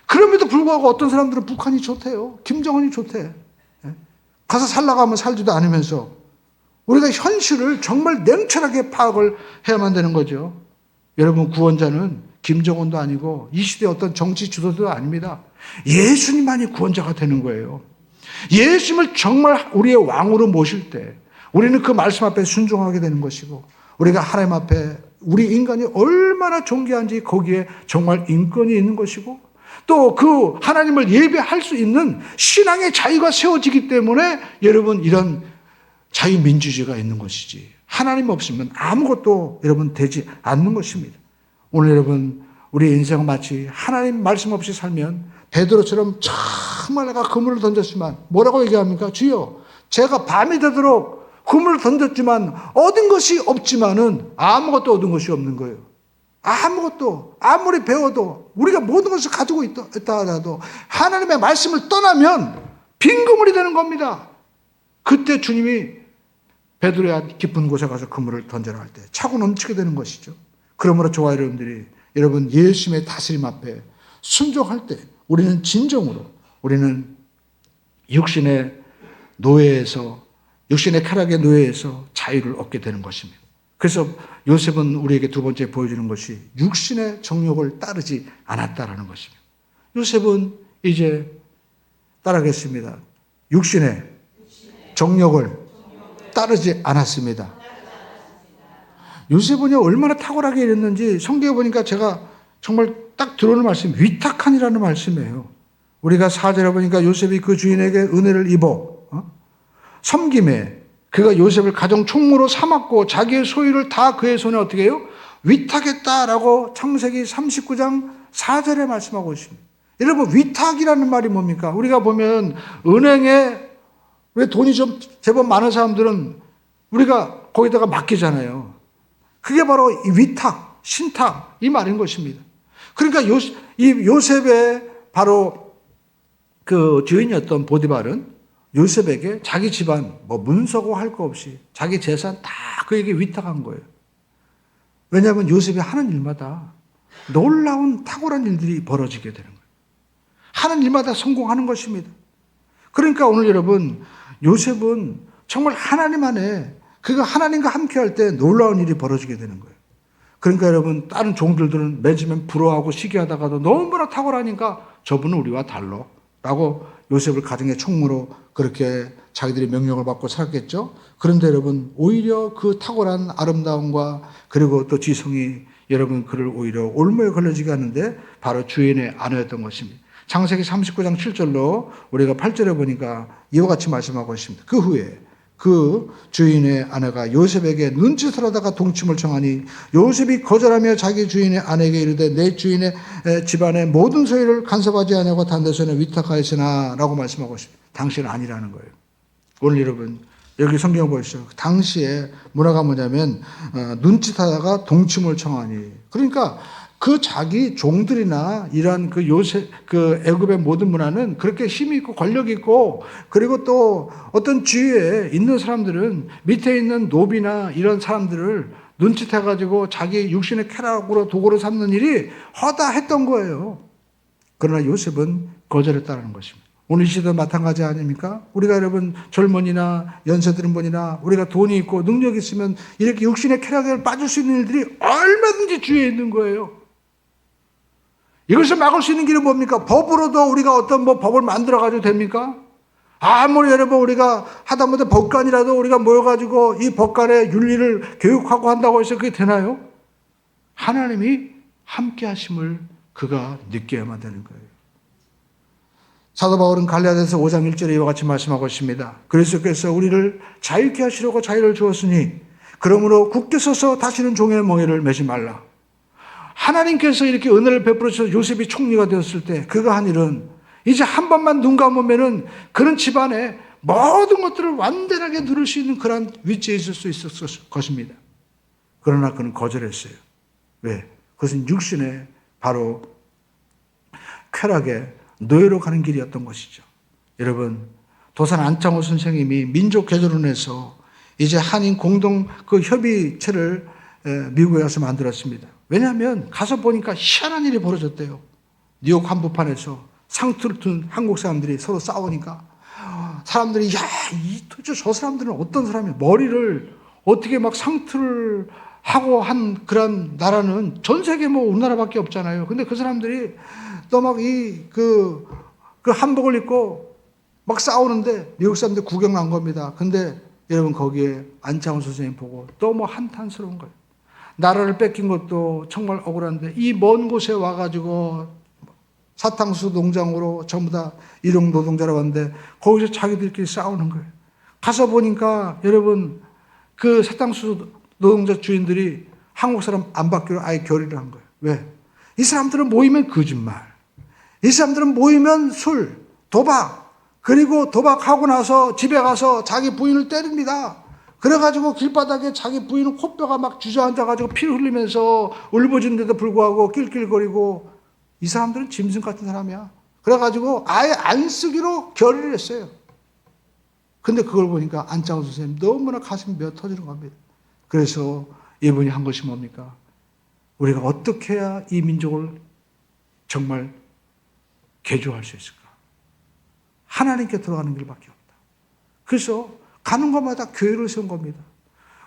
S1: 그럼에도 불구하고 어떤 사람들은 북한이 좋대요. 김정은이 좋대. 가서 살라고 하면 살지도 않으면서. 우리가 현실을 정말 냉철하게 파악을 해야만 되는 거죠. 여러분, 구원자는 김정은도 아니고 이 시대의 어떤 정치 주도도 아닙니다. 예수님만이 구원자가 되는 거예요. 예수님을 정말 우리의 왕으로 모실 때 우리는 그 말씀 앞에 순종하게 되는 것이고, 우리가 하나님 앞에 우리 인간이 얼마나 존귀한지 거기에 정말 인권이 있는 것이고, 또 그 하나님을 예배할 수 있는 신앙의 자유가 세워지기 때문에 여러분 이런 자유민주주의가 있는 것이지, 하나님 없으면 아무것도 여러분 되지 않는 것입니다. 오늘 여러분 우리 인생은 마치 하나님 말씀 없이 살면 베드로처럼 정말 내가 그물을 던졌지만 뭐라고 얘기합니까? 주여, 제가 밤이 되도록 그물을 던졌지만 얻은 것이 없지만은 아무것도 얻은 것이 없는 거예요. 아무것도, 아무리 배워도, 우리가 모든 것을 가지고 있다 하더라도 하나님의 말씀을 떠나면 빈 그물이 되는 겁니다. 그때 주님이 베드로야 깊은 곳에 가서 그물을 던져라 할 때 차고 넘치게 되는 것이죠. 그러므로 저와 여러분들이 여러분 예수님의 다스림 앞에 순종할 때 우리는 진정으로 우리는 육신의 노예에서, 육신의 쾌락의 노예에서 자유를 얻게 되는 것입니다. 그래서 요셉은 우리에게 두 번째 보여주는 것이 육신의 정욕을 따르지 않았다라는 것입니다. 요셉은 이제 따르겠습니다. 육신의 정욕을 따르지 않았습니다. 요셉은 얼마나 탁월하게 이랬는지 성경에 보니까 제가 정말 딱 들어오는 말씀이 위탁한이라는 말씀이에요. 우리가 4절에 보니까 요셉이 그 주인에게 은혜를 입어 섬김에 그가 요셉을 가정 총무로 삼았고 자기의 소유를 다 그의 손에 어떻게 해요? 위탁했다라고 창세기 39장 4절에 말씀하고 있습니다. 여러분, 위탁이라는 말이 뭡니까? 우리가 보면 은행에 왜 돈이 좀 제법 많은 사람들은 우리가 거기다가 맡기잖아요. 그게 바로 이 위탁, 신탁 이 말인 것입니다. 그러니까 이 요셉의 바로 그 주인이었던 보디발은 요셉에게 자기 집안 뭐 문서고 할 거 없이 자기 재산 다 그에게 위탁한 거예요. 왜냐하면 요셉이 하는 일마다 놀라운 탁월한 일들이 벌어지게 되는 거예요. 하는 일마다 성공하는 것입니다. 그러니까 오늘 여러분, 요셉은 정말 하나님 안에 그가 하나님과 함께 할 때 놀라운 일이 벌어지게 되는 거예요. 그러니까 여러분, 다른 종들은 맺으면 부러워하고 시기하다가도 너무나 탁월하니까 저분은 우리와 달라 라고 요셉을 가정의 총무로 그렇게 자기들이 명령을 받고 살았겠죠. 그런데 여러분, 오히려 그 탁월한 아름다움과 그리고 또 지성이 여러분 그를 오히려 올무에 걸려지게 하는데 바로 주인의 아내였던 것입니다. 창세기 39장 7절로 우리가 8절에 보니까 이와 같이 말씀하고 있습니다. 그 후에 그 주인의 아내가 요셉에게 눈짓을 하다가 동침을 청하니 요셉이 거절하며 자기 주인의 아내에게 이르되 내 주인의 집안의 모든 소유를 간섭하지 아니하고 단내 손에 위탁하였으나 라고 말씀하고 있습니다. 당시는 아니라는 거예요. 오늘 여러분 여기 성경을 보시죠. 당시에 문화가 뭐냐면 눈짓하다가 동침을 청하니, 그러니까 그 자기 종들이나 이런 그 요셉, 그 애굽의 모든 문화는 그렇게 힘이 있고 권력이 있고, 그리고 또 어떤 지위에 있는 사람들은 밑에 있는 노비나 이런 사람들을 눈짓해가지고 자기 육신의 쾌락으로 도구로 삼는 일이 허다했던 거예요. 그러나 요셉은 거절했다는 것입니다. 오늘 이 시대도 마찬가지 아닙니까? 우리가 여러분 젊은이나 연세들은 분이나 우리가 돈이 있고 능력이 있으면 이렇게 육신의 쾌락에 빠질 수 있는 일들이 얼마든지 주위에 있는 거예요. 이것을 막을 수 있는 길은 뭡니까? 법으로도 우리가 어떤 법을 만들어가지고 됩니까? 아무리 여러분 우리가 하다못해 법관이라도 우리가 모여가지고 이 법관의 윤리를 교육하고 한다고 해서 그게 되나요? 하나님이 함께 하심을 그가 느껴야만 되는 거예요. 사도 바울은 갈라디아서 5장 1절에 이와 같이 말씀하고 있습니다. 그리스도께서 우리를 자유케 하시려고 자유를 주었으니 그러므로 굳게 서서 다시는 종의 멍에를 매지 말라. 하나님께서 이렇게 은혜를 베풀어 주셔서 요셉이 총리가 되었을 때 그가 한 일은 이제 한 번만 눈 감으면은 그런 집안에 모든 것들을 완전하게 누릴 수 있는 그런 위치에 있을 수 있었을 것입니다. 그러나 그는 거절했어요. 왜? 그것은 육신의 바로 쾌락의 노예로 가는 길이었던 것이죠. 여러분, 도산 안창호 선생님이 민족개조론에서 이제 한인 공동 그 협의체를 미국에 가서 만들었습니다. 왜냐하면 가서 보니까 희한한 일이 벌어졌대요. 뉴욕 한복판에서 상투를 둔 한국 사람들이 서로 싸우니까 사람들이 도대체 저 사람들은 어떤 사람이야? 머리를 어떻게 막 상투를 하고 한 그런 나라는 전 세계 우리나라밖에 없잖아요. 근데 그 사람들이 또 막 그 한복을 입고 막 싸우는데 미국 사람들 구경 난 겁니다. 근데 여러분 거기에 안창호 선생님 보고 또 한탄스러운 거예요. 나라를 뺏긴 것도 정말 억울한데 이 먼 곳에 와가지고 사탕수 농장으로 전부 다 일용 노동자라고 하는데 거기서 자기들끼리 싸우는 거예요. 가서 보니까 여러분 그 사탕수 노동자 주인들이 한국 사람 안 받기로 아예 결의를 한 거예요. 왜? 이 사람들은 모이면 거짓말, 이 사람들은 모이면 술, 도박, 그리고 도박하고 나서 집에 가서 자기 부인을 때립니다. 그래가지고 길바닥에 자기 부인은 코뼈가 막 주저앉아가지고 피를 흘리면서 울부짖는데도 불구하고 낄낄거리고 이 사람들은 짐승 같은 사람이야. 그래가지고 아예 안 쓰기로 결의를 했어요. 근데 그걸 보니까 안창호 선생님 너무나 가슴이 메어 터지는 겁니다. 그래서 이분이 한 것이 뭡니까? 우리가 어떻게 해야 이 민족을 정말 개조할 수 있을까? 하나님께 들어가는 길밖에 없다. 그래서 가는 곳마다 교회를 세운 겁니다.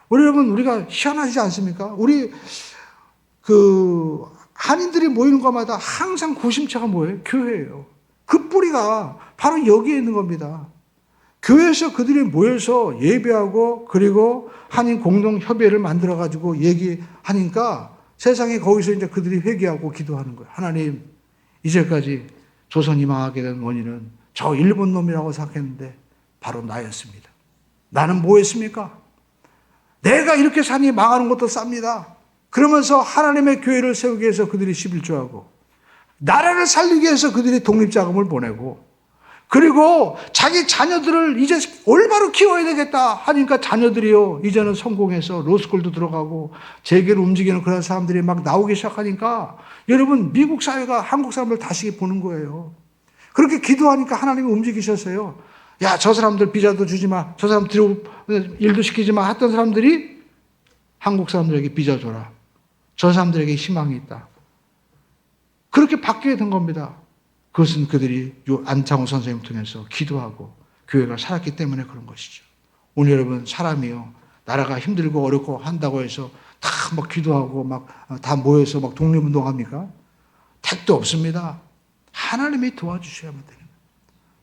S1: 우리 여러분, 우리가 희한하지 않습니까? 우리 한인들이 모이는 곳마다 항상 고심체가 뭐예요? 교회예요. 그 뿌리가 바로 여기에 있는 겁니다. 교회에서 그들이 모여서 예배하고 그리고 한인 공동협의회를 만들어가지고 얘기하니까 세상에 거기서 이제 그들이 회개하고 기도하는 거예요. 하나님, 이제까지 조선이 망하게 된 원인은 저 일본 놈이라고 생각했는데 바로 나였습니다. 나는 뭐 했습니까? 내가 이렇게 사니 망하는 것도 쌉니다. 그러면서 하나님의 교회를 세우기 위해서 그들이 11조하고 나라를 살리기 위해서 그들이 독립자금을 보내고 그리고 자기 자녀들을 이제 올바로 키워야 되겠다 하니까 자녀들이요 이제는 성공해서 로스쿨도 들어가고 재계를 움직이는 그런 사람들이 막 나오기 시작하니까 여러분 미국 사회가 한국 사람들 다시 보는 거예요. 그렇게 기도하니까 하나님이 움직이셨어요. 야, 저 사람들 비자도 주지 마. 저 사람 일도 시키지 마. 했던 사람들이 한국 사람들에게 비자 줘라. 저 사람들에게 희망이 있다. 그렇게 바뀌게 된 겁니다. 그것은 그들이 안창호 선생님을 통해서 기도하고 교회가 살았기 때문에 그런 것이죠. 오늘 여러분 사람이요. 나라가 힘들고 어렵고 한다고 해서 다 막 기도하고 막 다 모여서 막 독립운동합니까? 택도 없습니다. 하나님이 도와주셔야만 됩니다.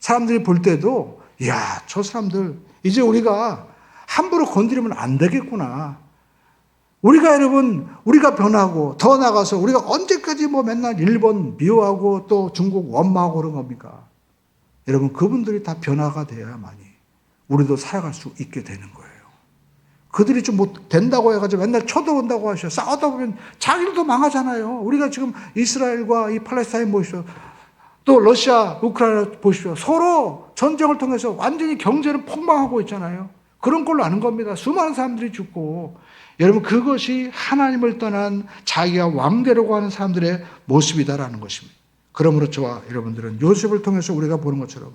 S1: 사람들이 볼 때도 야, 저 사람들 이제 우리가 함부로 건드리면 안 되겠구나. 우리가 여러분 우리가 변하고 더 나가서 우리가 언제까지 맨날 일본 미워하고 또 중국 원망하고 그런 겁니까? 여러분 그분들이 다 변화가 돼야만이 우리도 살아갈 수 있게 되는 거예요. 그들이 좀 된다고 해가지고 맨날 쳐들어온다고 하셔. 싸우다 보면 자기들도 망하잖아요. 우리가 지금 이스라엘과 이 팔레스타인 보십시오. 또 러시아, 우크라이나 보십시오. 서로 전쟁을 통해서 완전히 경제를 폭망하고 있잖아요. 그런 걸로 아는 겁니다. 수많은 사람들이 죽고. 여러분 그것이 하나님을 떠난 자기가 왕되려고 하는 사람들의 모습이다라는 것입니다. 그러므로 저와 여러분들은 요셉을 통해서 우리가 보는 것처럼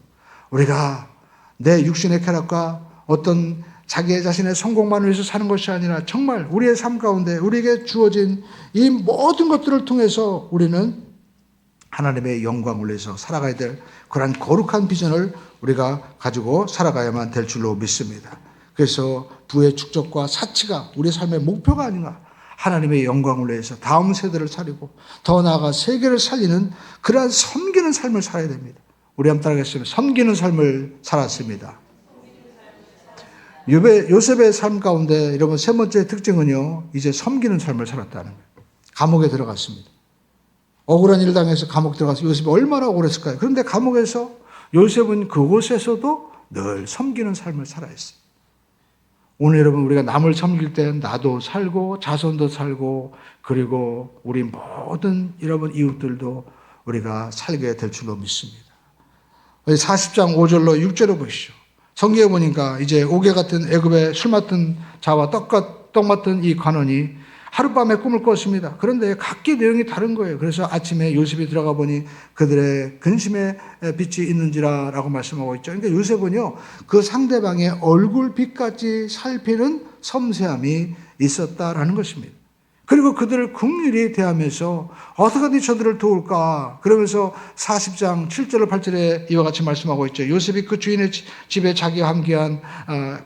S1: 우리가 내 육신의 쾌락과 어떤 자기의 자신의 성공만을 위해서 사는 것이 아니라 정말 우리의 삶 가운데 우리에게 주어진 이 모든 것들을 통해서 우리는 하나님의 영광을 위해서 살아가야 될 그런 거룩한 비전을 우리가 가지고 살아가야만 될 줄로 믿습니다. 그래서 부의 축적과 사치가 우리 삶의 목표가 아닌가. 하나님의 영광을 위해서 다음 세대를 살리고 더 나아가 세계를 살리는 그러한 섬기는 삶을 살아야 됩니다. 우리 한번 따라하겠습니다. 섬기는 삶을 살았습니다. 요셉의 삶 가운데 여러분 세 번째 특징은요. 이제 섬기는 삶을 살았다는 거예요. 감옥에 들어갔습니다. 억울한 일 당해서 감옥 들어가서 요셉이 얼마나 억울했을까요? 그런데 감옥에서 요셉은 그곳에서도 늘 섬기는 삶을 살아했어요. 오늘 여러분 우리가 남을 섬길 때 나도 살고 자손도 살고 그리고 우리 모든 여러분 이웃들도 우리가 살게 될 줄로 믿습니다. 40장 5절로 6절을 보시죠. 성경에 보니까 이제 옥에 같은 애굽의 술 맡은 자와 떡 맡은 이 관원이 하룻밤에 꿈을 꿨습니다. 그런데 각기 내용이 다른 거예요. 그래서 아침에 요셉이 들어가 보니 그들의 근심의 빛이 있는지라라고 말씀하고 있죠. 그러니까 요셉은요, 그 상대방의 얼굴빛까지 살피는 섬세함이 있었다라는 것입니다. 그리고 그들을 긍휼히 대하면서 어떻게 저들을 도울까? 그러면서 40장 7절로 8절에 이와 같이 말씀하고 있죠. 요셉이 그 주인의 집에 자기와 함께한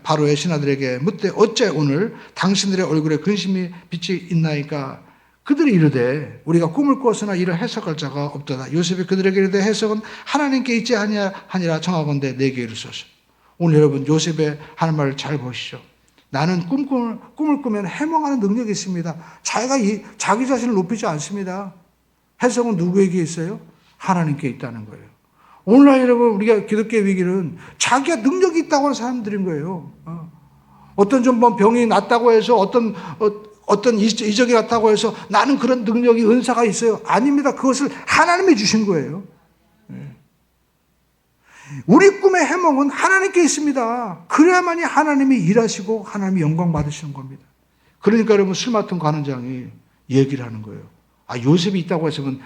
S1: 바로의 신하들에게 묻되 어째 오늘 당신들의 얼굴에 근심이 빛이 있나이까? 그들이 이르되 우리가 꿈을 꾸었으나 이를 해석할 자가 없도다. 요셉이 그들에게 이르되 해석은 하나님께 있지 아니하니라 청하건대 내게 이르소서. 오늘 여러분 요셉의 하는 말을 잘 보시죠. 나는 꿈을 꾸면 해몽하는 능력이 있습니다. 자기 자신을 높이지 않습니다. 해석은 누구에게 있어요? 하나님께 있다는 거예요. 오늘날 여러분 우리가 기독교의 위기는 자기가 능력이 있다고 하는 사람들인 거예요. 어떤 좀 병이 낫다고 해서 어떤 이적이 났다고 해서 나는 그런 능력이 은사가 있어요. 아닙니다. 그것을 하나님이 주신 거예요. 우리 꿈의 해몽은 하나님께 있습니다. 그래야만이 하나님이 일하시고 하나님이 영광 받으시는 겁니다. 그러니까 여러분 술 맡은 관원장이 얘기를 하는 거예요. 요셉이 있다고 했으면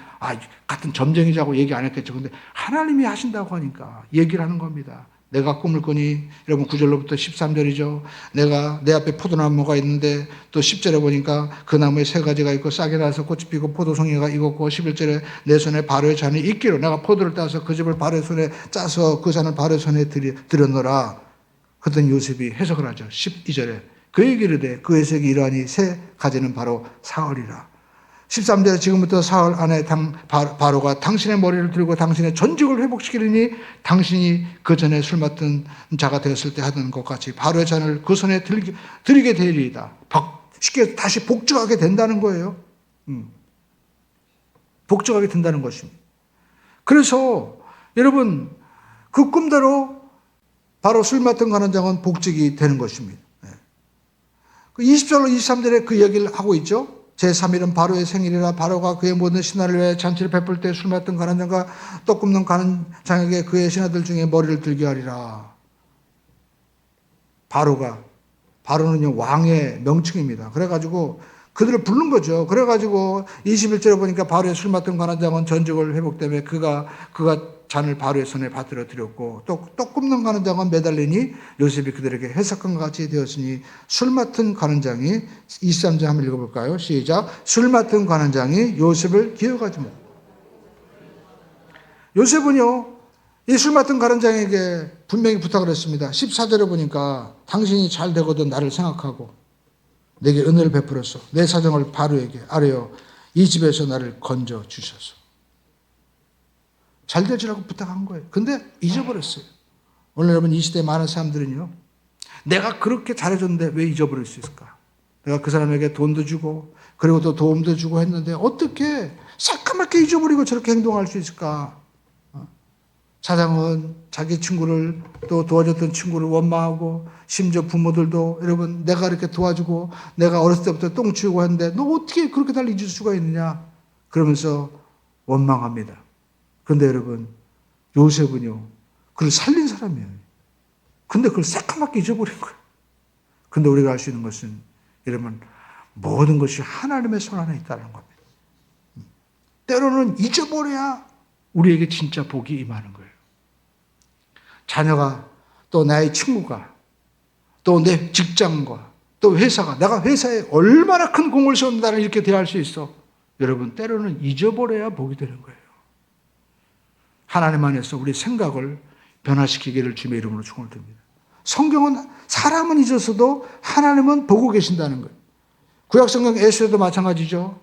S1: 같은 점쟁이자고 얘기 안 했겠죠. 근데 하나님이 하신다고 하니까 얘기를 하는 겁니다. 내가 꿈을 꾸니 여러분 9절로부터 13절이죠. 내가 내 앞에 포도나무가 있는데 또 10절에 보니까 그 나무에 세 가지가 있고 싹이 나서 꽃이 피고 포도송이가 익었고 11절에 내 손에 바로의 잔이 있기로 내가 포도를 따서 그 즙을 바로의 손에 짜서 그 잔을 바로의 손에 들여놓으라. 그랬더니 요셉이 해석을 하죠. 12절에 그에게 이르되 그 해석이 이러하니 세 가지는 바로 사흘이라. 13절에 지금부터 사흘 안에 바로가 당신의 머리를 들고 당신의 전직을 회복시키리니 당신이 그 전에 술 맡은 자가 되었을 때 하던 것 같이 바로의 잔을 그 손에 들이게 되리이다. 쉽게 다시 복종하게 된다는 거예요. 복종하게 된다는 것입니다. 그래서 여러분 그 꿈대로 바로 술 맡은 관원장은 복직이 되는 것입니다. 20절로 23절에 그 얘기를 하고 있죠. 제3일은 바로의 생일이라 바로가 그의 모든 신하를 위해 잔치를 베풀 때 술 맡은 관원장과 떡 굽는 관원장에게 그의 신하들 중에 머리를 들게 하리라. 바로는요 왕의 명칭입니다. 그래가지고 그들을 부른 거죠. 그래가지고 21절에 보니까 바로의 술 맡은 관원장은 전직을 회복되며 그가 잔을 바로의 손에 받들어 드렸고 떡 굽는 관원장은 매달리니 요셉이 그들에게 해석한 것 같이 되었으니 술 맡은 관원장이 23절 한번 읽어볼까요? 시작. 술 맡은 관원장이 요셉을 기억하지 못. 요셉은요 이 술 맡은 관원장에게 분명히 부탁을 했습니다. 14절에 보니까 당신이 잘 되거든 나를 생각하고 내게 은혜를 베풀어서 내 사정을 바로에게 아뢰어 이 집에서 나를 건져 주셔서. 잘 되지라고 부탁한 거예요. 근데 잊어버렸어요. 오늘 여러분 이 시대에 많은 사람들은요. 내가 그렇게 잘해줬는데 왜 잊어버릴 수 있을까? 내가 그 사람에게 돈도 주고 그리고 또 도움도 주고 했는데 어떻게 새까맣게 잊어버리고 저렇게 행동할 수 있을까? 사장은 자기 친구를 또 도와줬던 친구를 원망하고 심지어 부모들도 여러분 내가 이렇게 도와주고 내가 어렸을 때부터 똥 치우고 했는데 너 어떻게 그렇게 날 잊을 수가 있느냐 그러면서 원망합니다. 그런데 여러분 요셉은요 그를 살린 사람이에요. 근데 그걸 새까맣게 잊어버린 거예요. 근데 우리가 알 수 있는 것은 여러분 모든 것이 하나님의 손 안에 있다는 겁니다. 때로는 잊어버려야 우리에게 진짜 복이 임하는 거예요. 자녀가 또 나의 친구가 또 내 직장과 또 회사가 내가 회사에 얼마나 큰 공을 세웠는데 나를 이렇게 대할 수 있어. 여러분 때로는 잊어버려야 복이 되는 거예요. 하나님 안에서 우리 생각을 변화시키기를 주님의 이름으로 축원드립니다. 성경은 사람은 잊었어도 하나님은 보고 계신다는 거예요. 구약성경 에스더도 마찬가지죠.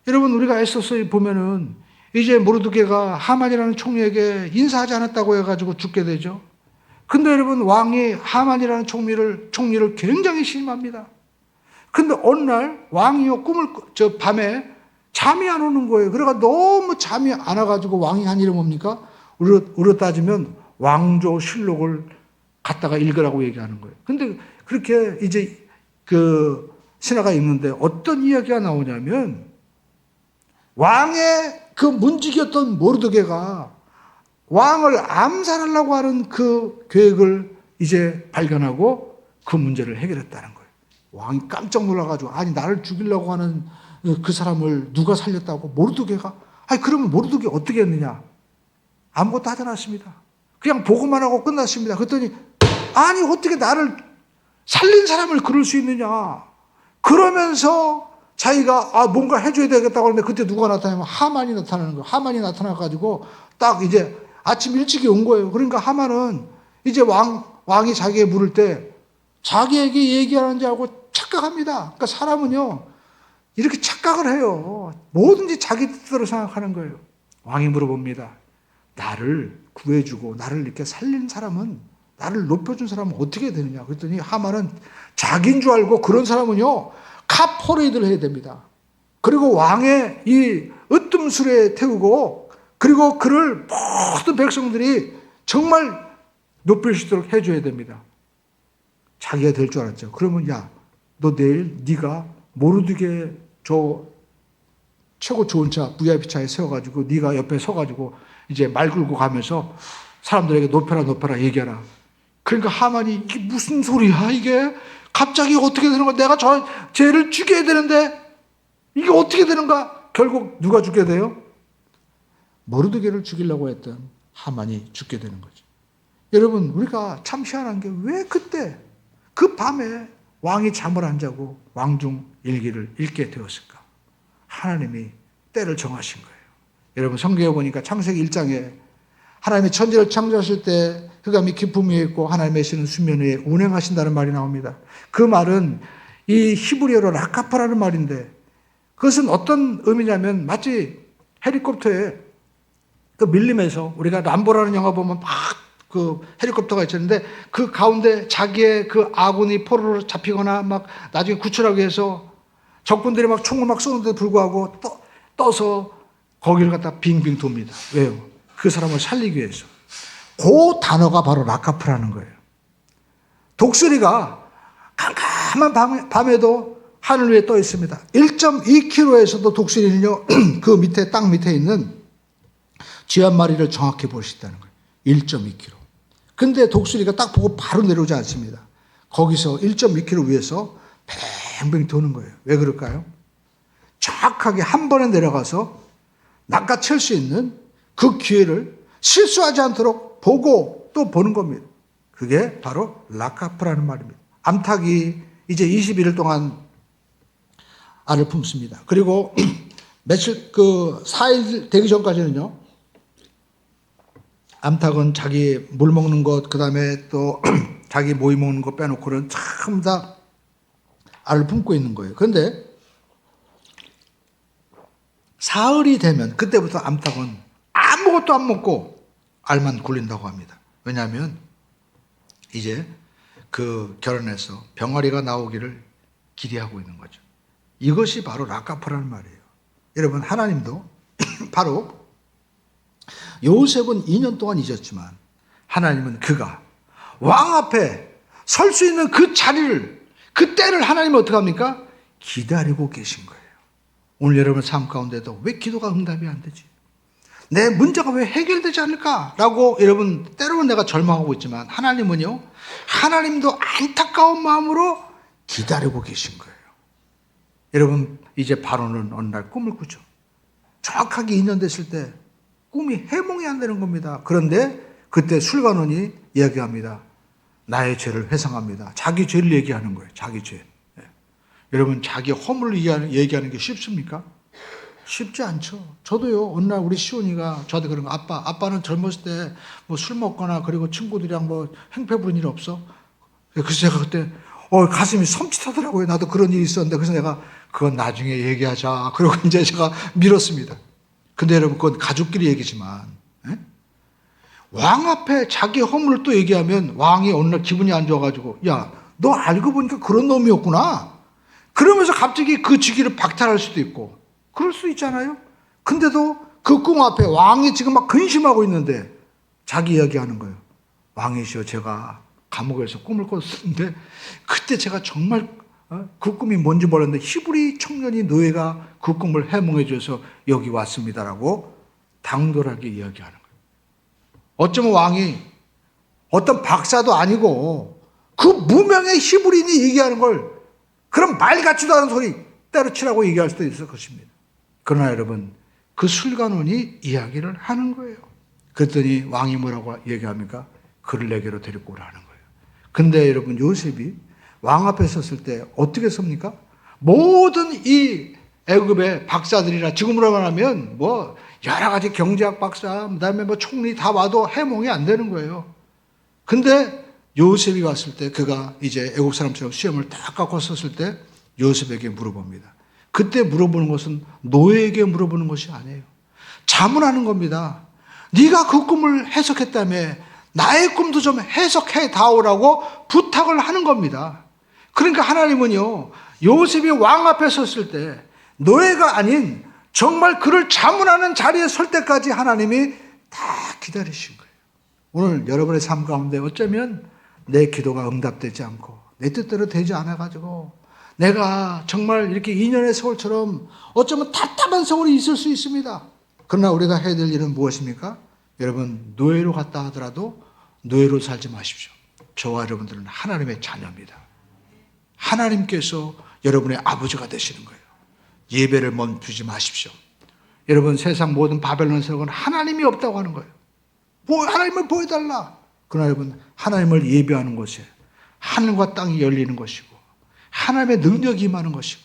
S1: 여러분 우리가 에스더서에 보면은 이제 모르드게가 하만이라는 총리에게 인사하지 않았다고 해가지고 죽게 되죠. 근데 여러분 왕이 하만이라는 총리를 굉장히 신임합니다. 근데 어느 날 왕이요 밤에 잠이 안 오는 거예요. 그래가 너무 잠이 안 와가지고 왕이 한 일이 뭡니까? 우리로 따지면 왕조실록을 갖다가 읽으라고 얘기하는 거예요. 근데 그렇게 이제 그 신하가 읽는데 어떤 이야기가 나오냐면 왕의 그 문지기였던 모르드게가 왕을 암살하려고 하는 그 계획을 이제 발견하고 그 문제를 해결했다는 거예요. 왕이 깜짝 놀라가지고 아니 나를 죽이려고 하는 그 사람을 누가 살렸다고? 모르드게가? 아니 그러면 모르드게 어떻게 했느냐? 아무것도 하지 않았습니다. 그냥 보고만 하고 끝났습니다. 그랬더니 아니 어떻게 나를 살린 사람을 그럴 수 있느냐? 그러면서 자기가 뭔가 해줘야 되겠다고 하는데 그때 누가 나타나면 하만이 나타나는 거예요. 하만이 나타나가지고 딱 이제 아침 일찍이 온 거예요. 그러니까 하만은 이제 왕이 자기에 물을 때 자기에게 얘기하는 줄 알고 착각합니다. 그러니까 사람은요 이렇게 착각을 해요. 뭐든지 자기 뜻대로 생각하는 거예요. 왕이 물어봅니다. 나를 구해주고 나를 이렇게 살린 사람은, 나를 높여준 사람은 어떻게 되느냐? 그랬더니 하만은 자기인 줄 알고 그런 사람은요 카퍼레이드를 해야 됩니다. 그리고 왕의 이 으뜸술에 태우고 그리고 그를 모든 백성들이 정말 높일 수 있도록 해줘야 됩니다. 자기가 될 줄 알았죠. 그러면 야, 너 내일 네가 모르드게 저 최고 좋은 차 VIP 차에 세워가지고 네가 옆에 서가지고 이제 말 끌고 가면서 사람들에게 높여라 높여라 얘기하라. 그러니까 하만이 이게 무슨 소리야 이게? 갑자기 어떻게 되는 거야? 내가 저 쟤를 죽여야 되는데 이게 어떻게 되는가? 결국 누가 죽게 돼요? 모르드게를 죽이려고 했던 하만이 죽게 되는 거죠. 여러분 우리가 참 희한한 게 왜 그때 그 밤에 왕이 잠을 안 자고 왕중 일기를 읽게 되었을까? 하나님이 때를 정하신 거예요. 여러분 성경에 보니까 창세기 1장에 하나님이 천지를 창조하실 때 흑암이 깊음 위에 있고 하나님의 신은 수면 위에 운행하신다는 말이 나옵니다. 그 말은 이 히브리어로 라카파라는 말인데 그것은 어떤 의미냐면 마치 헬리콥터에 그 밀림에서 우리가 람보라는 영화 보면 막 그 헬리콥터가 있었는데 그 가운데 자기의 그 아군이 포로로 잡히거나 막 나중에 구출하기 위해서 적군들이 막 총을 막 쏘는데도 불구하고 떠서 거기를 갖다 빙빙 돕니다. 왜요? 그 사람을 살리기 위해서. 그 단어가 바로 라카프라는 거예요. 독수리가 캄캄한 밤에도 하늘 위에 떠 있습니다. 1.2km에서도 독수리는요, 그 밑에, 땅 밑에 있는 쥐 한 마리를 정확히 볼 수 있다는 거예요. 1.2km. 근데 독수리가 딱 보고 바로 내려오지 않습니다. 거기서 1.2km 위에서 뱅뱅 도는 거예요. 왜 그럴까요? 정확하게 한 번에 내려가서 낚아챌 수 있는 그 기회를 실수하지 않도록 보고 또 보는 겁니다. 그게 바로 라카프라는 말입니다. 암탉이 이제 21일 동안 알을 품습니다. 그리고 며칠 4일 되기 전까지는요. 암탉은 자기 물 먹는 것, 그 다음에 또 자기 모이 먹는 것 빼놓고는 전부 다 알을 품고 있는 거예요. 그런데 사흘이 되면 그때부터 암탉은 아무것도 안 먹고 알만 굴린다고 합니다. 왜냐하면 이제 그 결혼해서 병아리가 나오기를 기대하고 있는 거죠. 이것이 바로 라카프라는 말이에요. 여러분 하나님도 바로 요셉은 2년 동안 잊었지만 하나님은 그가 왕 앞에 설 수 있는 그 자리를, 그 때를 하나님은 어떻게 합니까? 기다리고 계신 거예요. 오늘 여러분 삶 가운데도 왜 기도가 응답이 안 되지? 내 문제가 왜 해결되지 않을까라고 여러분 때로는 내가 절망하고 있지만 하나님은요, 하나님도 안타까운 마음으로 기다리고 계신 거예요. 여러분 이제 바로는 어느 날 꿈을 꾸죠. 정확하게 2년 됐을 때 꿈이 해몽이 안 되는 겁니다. 그런데 그때 술관원이 이야기합니다. 나의 죄를 회상합니다. 자기 죄를 얘기하는 거예요. 자기 죄. 네. 여러분 자기 허물을 얘기하는 게 쉽습니까? 쉽지 않죠. 저도요, 어느 날 우리 시온이가 저한테 그런 거, 아빠는 젊었을 때 뭐 술 먹거나 그리고 친구들이랑 뭐 행패 부린 일 없어? 그래서 제가 그때 가슴이 섬찟하더라고요. 나도 그런 일이 있었는데. 그래서 내가 그건 나중에 얘기하자. 그리고 이제 제가 미뤘습니다. 근데 여러분 그건 가족끼리 얘기지만 왕 앞에 자기 허물을 또 얘기하면 왕이 어느 날 기분이 안 좋아가지고 야, 너 알고 보니까 그런 놈이었구나. 그러면서 갑자기 그 직위를 박탈할 수도 있고 그럴 수 있잖아요. 근데도 그 꿈 앞에 왕이 지금 막 근심하고 있는데 자기 이야기하는 거예요. 왕이시여, 제가 감옥에서 꿈을 꿨었는데 그때 제가 정말 그 꿈이 뭔지 몰랐는데 히브리 청년이 노예가 그 꿈을 해몽해 줘서 여기 왔습니다라고 당돌하게 이야기하는 거예요. 어쩌면 왕이 어떤 박사도 아니고 그 무명의 히브리인이 얘기하는 걸 그런 말 같지도 않은 소리 때려치라고 얘기할 수도 있을 것입니다. 그러나 여러분, 그 술관원이 이야기를 하는 거예요. 그랬더니 왕이 뭐라고 얘기합니까? 그를 내게로 데리고 오라는 거예요. 근데 여러분, 요셉이 왕 앞에 섰을 때 어떻게 섭니까? 모든 이 애굽의 박사들이나 지금으로 말하면 뭐 여러 가지 경제학 박사, 그다음에 뭐 총리 다 와도 해몽이 안 되는 거예요. 근데 요셉이 왔을 때 그가 이제 애국 사람처럼 수염을 딱 깎고 섰을 때 요셉에게 물어봅니다. 그때 물어보는 것은 노예에게 물어보는 것이 아니에요. 자문하는 겁니다. 네가 그 꿈을 해석했다며 나의 꿈도 좀 해석해 다오라고 부탁을 하는 겁니다. 그러니까 하나님은요, 요셉이 왕 앞에 섰을 때 노예가 아닌 정말 그를 자문하는 자리에 설 때까지 하나님이 다 기다리신 거예요. 오늘 여러분의 삶 가운데 어쩌면 내 기도가 응답되지 않고 내 뜻대로 되지 않아가지고 내가 정말 이렇게 2년의 세월처럼 어쩌면 답답한 세월이 있을 수 있습니다. 그러나 우리가 해야 될 일은 무엇입니까? 여러분, 노예로 갔다 하더라도 노예로 살지 마십시오. 저와 여러분들은 하나님의 자녀입니다. 하나님께서 여러분의 아버지가 되시는 거예요. 예배를 멈추지 마십시오. 여러분, 세상 모든 바벨론 세력은 하나님이 없다고 하는 거예요. 하나님을 보여달라. 그러나 여러분, 하나님을 예배하는 것에 하늘과 땅이 열리는 것이고 하나님의 능력이 임하는 것이고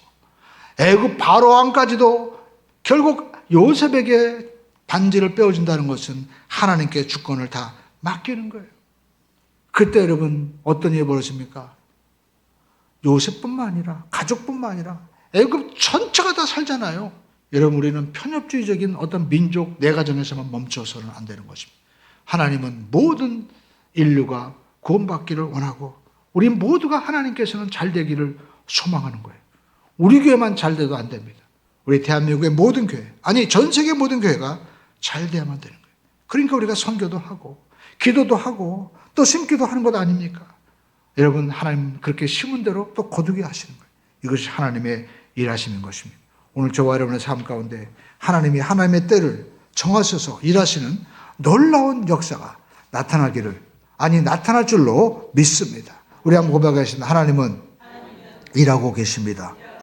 S1: 애굽 바로 왕까지도 결국 요셉에게 반지를 빼어준다는 것은 하나님께 주권을 다 맡기는 거예요. 그때 여러분, 어떤 일이 벌어집니까? 요셉뿐만 아니라 가족뿐만 아니라 애굽 전체가 다 살잖아요. 여러분, 우리는 편협주의적인 어떤 민족 내 가정에서만 멈춰서는 안 되는 것입니다. 하나님은 모든 인류가 구원받기를 원하고 우리 모두가 하나님께서는 잘 되기를 소망하는 거예요. 우리 교회만 잘 돼도 안 됩니다. 우리 대한민국의 모든 교회, 아니 전 세계 모든 교회가 잘 돼야만 되는 거예요. 그러니까 우리가 선교도 하고 기도도 하고 또 심기도 하는 것 아닙니까? 여러분, 하나님 그렇게 심은 대로 또 거두게 하시는 거예요. 이것이 하나님의 일하시는 것입니다. 오늘 저와 여러분의 삶 가운데 하나님이 하나님의 때를 정하셔서 일하시는 놀라운 역사가 나타날 줄로 믿습니다. 우리 한번 고백하겠습니다. 하나님은 일하고 계십니다.